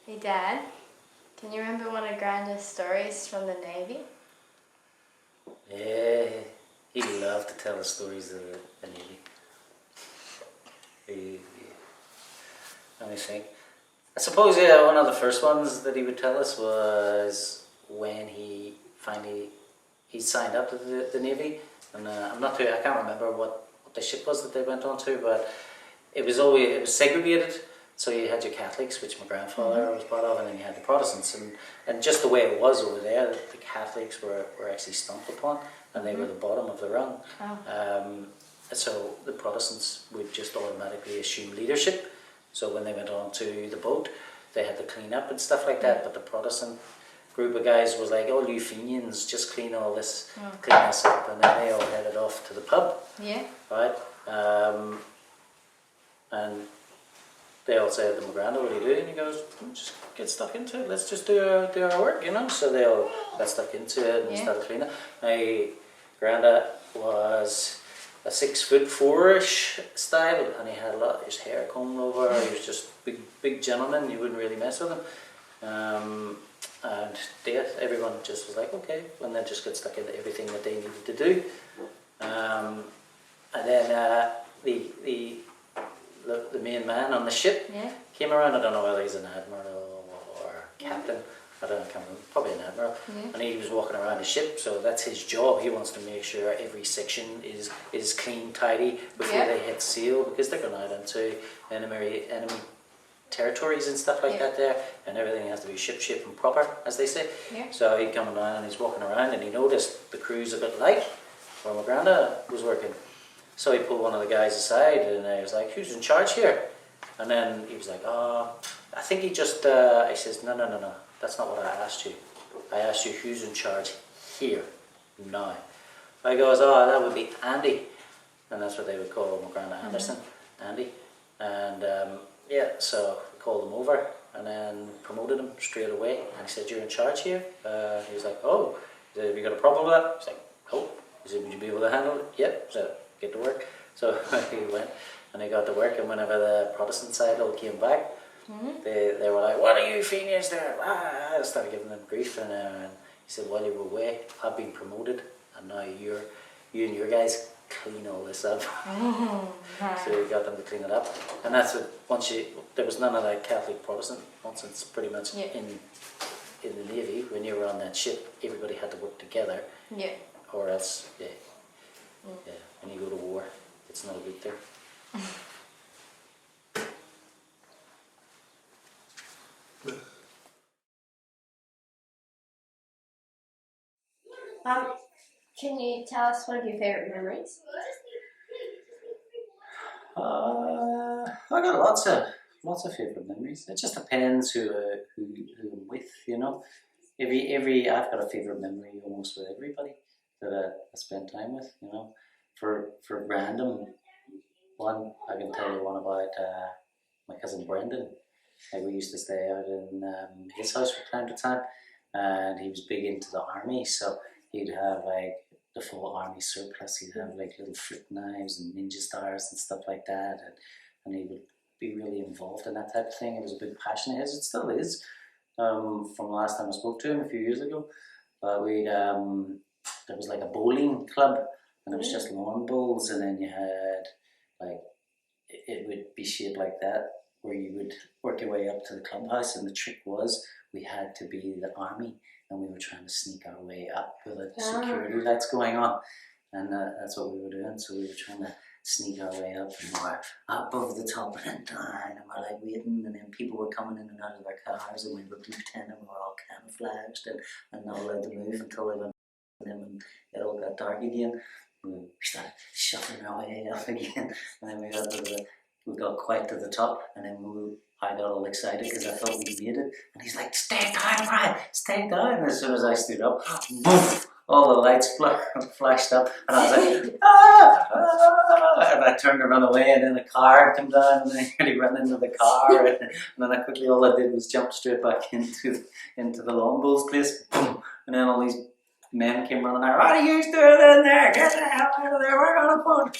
Hey Dad, can you remember one of Granda's stories from the Navy? Yeah, he loved to tell us stories of the Navy. Let me think. I suppose, yeah, one of the first ones that he would tell us was when he signed up to the Navy. And I can't remember what the ship was that they went on to, but it was segregated. So you had your Catholics, which my grandfather was part of, and then you had the Protestants. And just the way it was over there, the Catholics were actually stomped upon, and they were the bottom of the rung. Oh. So the Protestants would just automatically assume leadership. So when they went on to the boat, they had to clean up and stuff like that. But the Protestant group of guys was like, "Oh, you Fenians, just clean this up," and then they all headed off to the pub. Yeah. Right. And they all said to my Granda, "What are you doing?" And he goes, "Just get stuck into it. Let's just do our work, you know." So they all got stuck into it and started cleaning. My Granda was a 6'4" style, and he had a lot of his hair combed over. He was just big gentleman. You wouldn't really mess with him. And everyone just was like, okay, and then just got stuck into everything that they needed to do. And then the main man on the ship came around. I don't know whether he's an admiral or captain. I can't remember. Probably an admiral. And he was walking around the ship, so that's his job. He wants to make sure every section is clean, tidy before they hit sail, because they're going out into enemy territories and stuff like that there, and everything has to be ship and proper, as they say. So he come around and he's walking around, and he noticed the crew's a bit light where my Granda was working. So he pulled one of the guys aside, and he was like, "Who's in charge here?" And then he was like, "Oh, I think he just," he says, No, that's not what I asked you. I asked you who's in charge here, now." I goes, "Oh, that would be Andy." And that's what they would call my Granda Anderson, Andy. And so we called him over and then promoted him straight away. And he said, "You're in charge here?" He was like, "Oh." He said, "Have you got a problem with that?" He's like, "Oh." He said, "Would you be able to handle it?" "Yep." So get to work. So he went and he got to work, and whenever the Protestant side all came back, they were like, "What are you Fenians doing?" I started giving them grief, and he said, "While you were away, I've been promoted, and now you and your guys clean all this up." So he got them to clean it up, and that's what there was none of that Catholic Protestant nonsense. Pretty much in the Navy, when you were on that ship, everybody had to work together, or else when you go to war, it's not a good thing. Can you tell us one of your favourite memories? I got lots of favourite memories. It just depends who I'm with, you know. I've got a favourite memory almost with everybody that I spend time with, you know. For random one, I can tell you one about my cousin Brendan. Like, we used to stay out in his house from time to time, and he was big into the army, so he'd have like the full army surplus. He'd have like little flip knives and ninja stars and stuff like that, and he would be really involved in that type of thing. It was a big passion of his. It still is. From the last time I spoke to him a few years ago, but there was like a bowling club, and it was just lawn bowls, and then you had like, it would be shaped like that, where you would work your way up to the clubhouse, and the trick was we had to be the army, and we were trying to sneak our way up with the security lights going on, and that's what we were doing. So we were trying to sneak our way up, and we were up over the top and then down, and we're like waiting, and then people were coming in and out of their cars, and we were pretending we were all camouflaged and not allowed to move until they went, and then when it all got dark again, we started shuffling our way up again, and then we got quite to the top, and then I got all excited because I thought we made it, and he's like, "Stay down, Brian, stay down." And as soon as I stood up, poof, all the lights flashed up, and I was like, "Ah!" And I turned to run away, and then a car came down, and I nearly ran into the car, and then all I did was jump straight back into the lawn bowls place, boom, and then all these men came running out. "What are you doing in there? Get the hell out of there! We're on a boat."